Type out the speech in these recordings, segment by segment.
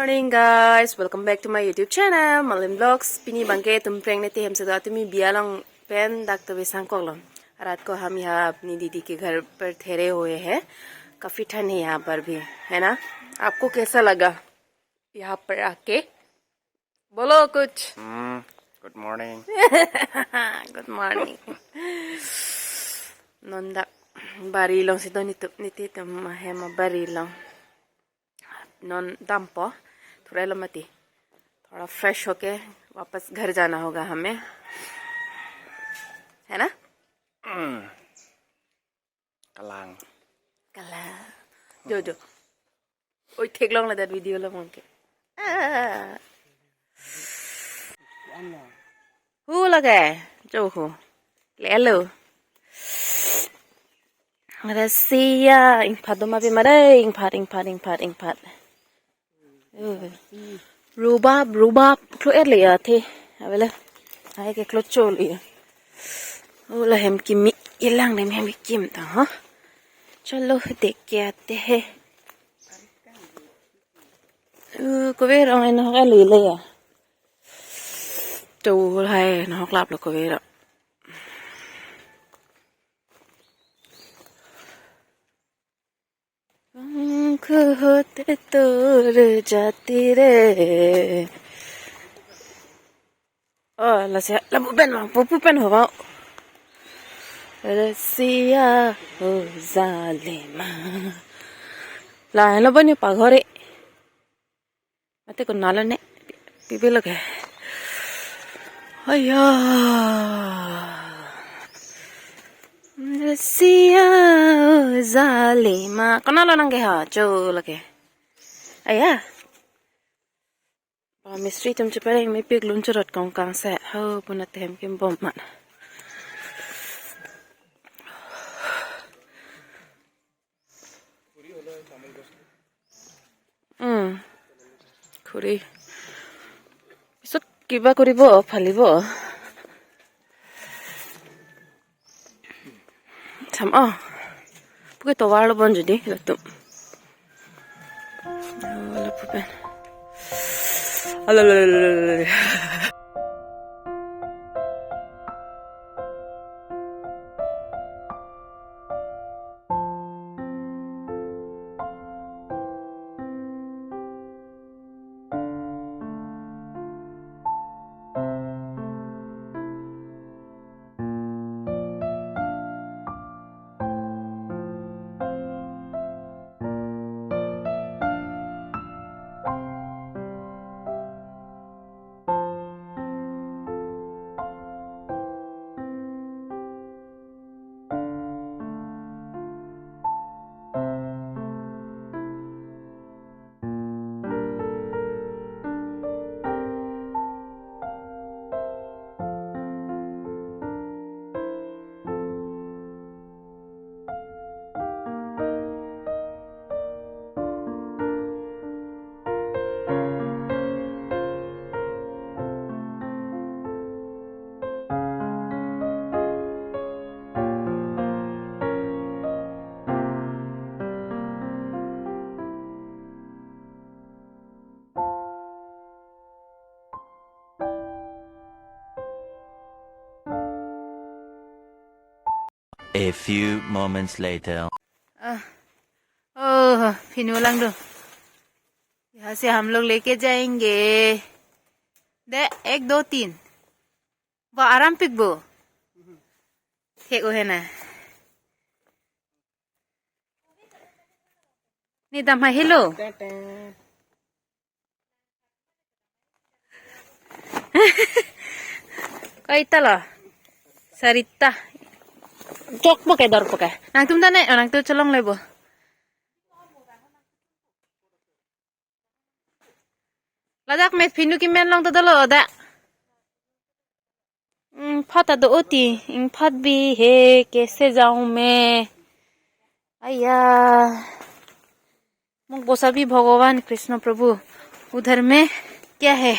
Morning guys, welcome back to my YouTube channel Malin Vlogs. Pini bangke tumpreng ने हम सदा तुम्ही बियालों pen doctor वेसां कोलों रात को हम यहाँ अपनी दीदी के घर पर ठहरे हुए हैं। काफी ठंड है यहाँ पर भी, है ना? आपको कैसा लगा यहाँ पर आके? बोलो कुछ। Good morning. Good morning. Nonda barilong si Doni tup niti tum hema barilong. नॉन दाम्पो थोड़ा लमती थोड़ा फ्रेश होके वापस घर जाना होगा हमें, है ना? Kalang. कला जो जो ओई ठीक लॉन्ग लगा वीडियो लो मंके हु लगे जो हो ले लो रसिया इंफादो माबे मरे इंफाद रूबाब क्लो एर लिया थे अबले आए के क्लो चो लिया ओला हम की मी इलांग ने हम किम था हाँ चलो देख के आते हैं को वे रंग इन होगा ले ले या तो है ना क्लाब लो को वे रंग होते तोर जाती रे लसिया पप्पू पेन हो रसिया हो जालेमा लाइन लो बनी पाघरे मते को नालो ने पीपे लगे अया रसिया जालेमा कना लो नंगे हा जो लगे अया मिस्ट्री तुम चुपरे में पिक लुंच रट कौन कांग से हो पुनते हम किम बम मन खुरी पिছত किबा करिब फालिब 참 पुके तो वालो बन जुदी लतुम वाला पुपेन अल्लाह A few moments later. फिनू लंग दो यहाँ से हम लोग लेके जाएंगे दे 1 2 3 वो आराम पिक बो ठीक है ना नी दम हेलो कई तला सरिता चौक पके दर पके नंग तुम तने नंग तो चलोंग लेबो लदाख में फिनू की मेन लोंग तो दलो दा फटा दो ओती इन फट भी है कैसे जाऊं मैं अय्या मुझ बोसा भी भगवान कृष्ण प्रभु उधर में क्या है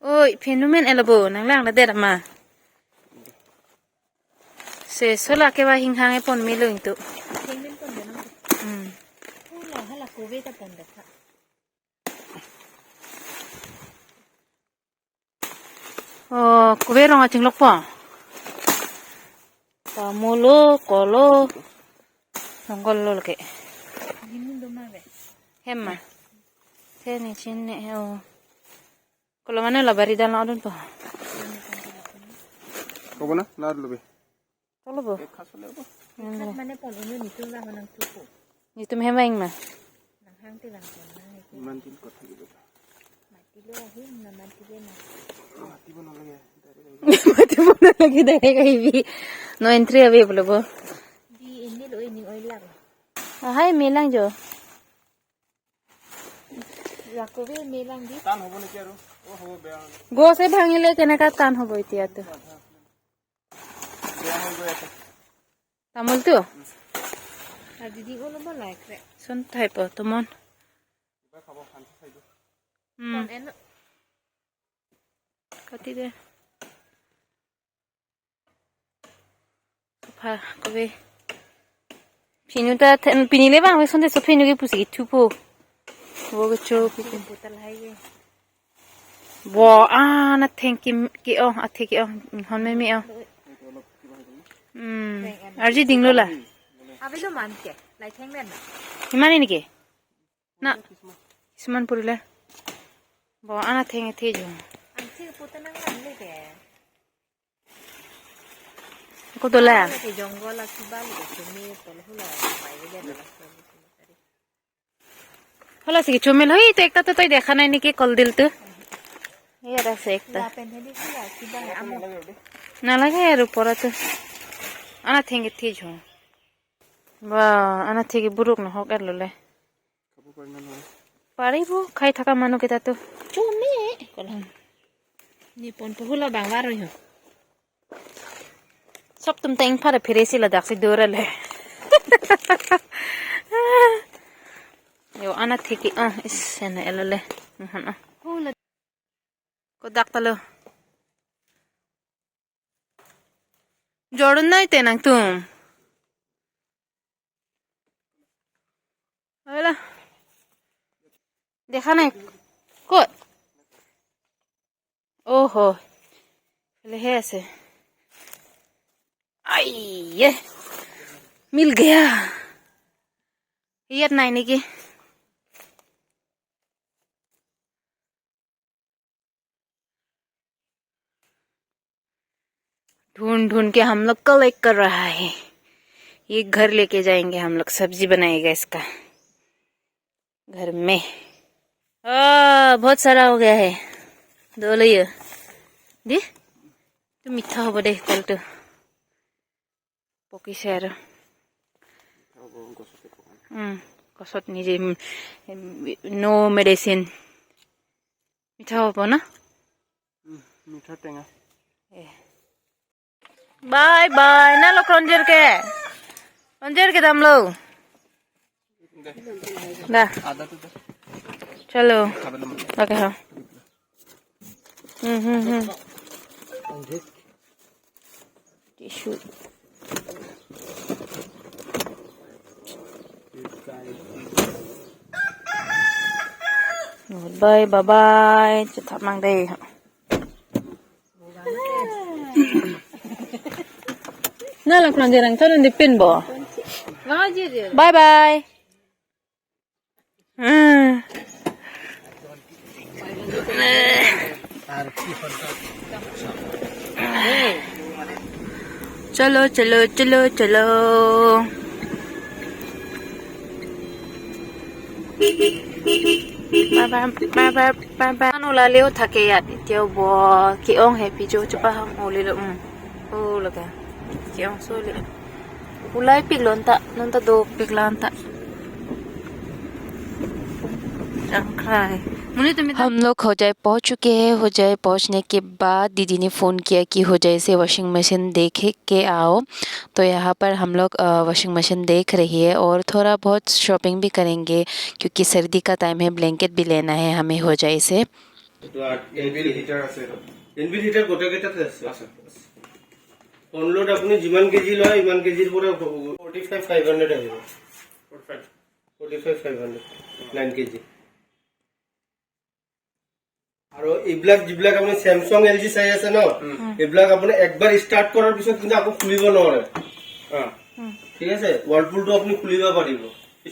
ओय फिनूमेन एलबो नंगलांग ना देर मा से सोला के बा हिंग हांगे पन मिलो इंतु hala kobe ta pon dekha kuwe ronga chinglok po. Pamulo, kolo, songgol lo lagi. gimun do ma be Hemma. Sini sini Kalau mana lah bari dalam adun po. Kau na? Nar lobe. Kalau po. mane pon unu ni tu la manang tupu Itu hemma ing ma. nang hang ti lang pon nang iki Mantin kot lagi tu. mati lo hin na mati le na Mati pun lagi. Mati mo na lagi dahil kay no entry away pala po. di ini lo ini oil lang Hai milang jo. la kobe me lang di Tan hobo na kya ro? Oh hobo beya. Go se bhangile kene ka tan hobo itia to. Beya hobo ya. Tamul tu. আর দিদি গুলো বল like রে Sun type po tomon. Ba khabo khanti sai do. পন N Kati de. Pa kobe. Pinuta pinile bang we sonde so pinu ge pusi tu po. Wo ge cho pi. বোতল high গে Wo na thank ki athe ki hon me mi Arji dinglo la. আবিলো মানকে লাই থ্যাং দেন না Himani ni ke? Na. Kisman purile. Bo ana thank the jo. আনছি পোতা না আনলে কে Ko dola. কে জঙ্গল আছে বালি তুমি তলে হলো বাইরে গেল Hola sige chomel hoi to ekta to toy dekha nai ni ke kol dil tu. Era se ekta. পেন হেদি কি আছে বা আমো Na lage er upora to. Ana thank the jo. Ba ana thegi buruk na hok lole. Khabo parna na. Paribo khai thaka manu kita to. চুমে কলম নি পন তো হলো বাংলা রই হ Sop tum teng phare phiresi la dak si dora le. Yo ana thegi is na elale. হলো Ko dak talo. Jordan nai te nang tum. Hola. Dekha nai. Kot. Oho. Le hai aise. Ai ye. Mil gaya. Yet nai ni ki. ढूंढ ढूंढ के हम लोग collect कर रहा है ये घर लेके जाएंगे हम लोग सब्जी बनाएगा इसका घर में बहुत सारा हो गया है दो ले दे तो मीठा हो बड़े कल तो पकी से कसत निजे नो मेडिसिन मीठा हो ना Mitha tenga. बाय बाय ना लोग रंजर के दाम लो दा Ada tu. चलो Khabo na. ओके हाँ टिश्यू बाय बाय बाय चुथा मांग दे ना लोग रंजर रंग चलो निपिन बो बाय बाय चलो चलो चलो चलो बाबा नुला लेव थके याद इतियो बो की ओंग हैप्पी जो चपा हम ओले लो ओ लगा की ओंग सोले उलाई पिगलोंता नंता दो पिगलांता हम लोग हो जाए पहुंच चुके हैं हो जाए पहुंचने के बाद दीदी ने फ़ोन किया कि हो जाए से वॉशिंग मशीन देख के आओ तो यहाँ पर हम लोग वॉशिंग मशीन देख रही है और थोड़ा बहुत शॉपिंग भी करेंगे क्योंकि सर्दी का टाइम है ब्लैंकेट भी लेना है हमें हो जाए से এনভিল হিটাৰ আছে এনভিল হিটাৰ গোটেইকেইটাতে আছে অনলোড আপুনি যিমান কেজি লয় ইমান কেজিৰ পৰা 45500 আহিব 45 45,500 9 kg আৰু এইবিলাক যিবিলাক আপুনি স্যামসাং এলজি চাই আছে ন এইবিলাক আপুনি একবাৰ ষ্টাৰ্ট কৰাৰ পিছত কিন্তু আকৌ খুলিব নোৱাৰে ঠিক আছে ৱালপুলটো আপুনি খুলিব পাৰিব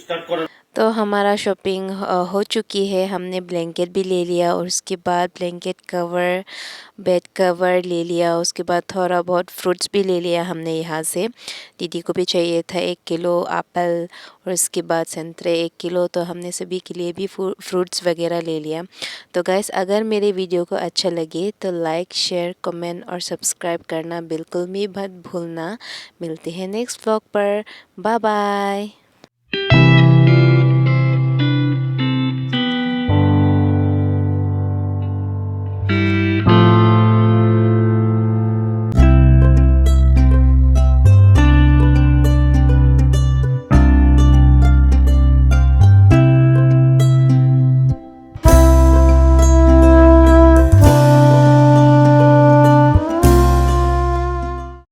ষ্টাৰ্ট কৰাৰ तो हमारा शॉपिंग हो चुकी है। हमने ब्लैंकेट भी ले लिया और उसके बाद ब्लैंकेट कवर, बेड कवर ले लिया। उसके बाद थोड़ा बहुत फ्रूट्स भी ले लिया हमने यहाँ से। दीदी को भी चाहिए था 1 किलो एप्पल और उसके बाद संतरे 1 किलो, तो हमने सभी के लिए भी फ्रूट्स वगैरह ले लिया। तो गाइस, अगर मेरे वीडियो को अच्छा लगे तो लाइक, शेयर, कमेंट और सब्सक्राइब करना बिल्कुल भी मत भूलना। मिलते हैं नेक्स्ट व्लॉग पर। Bye bye.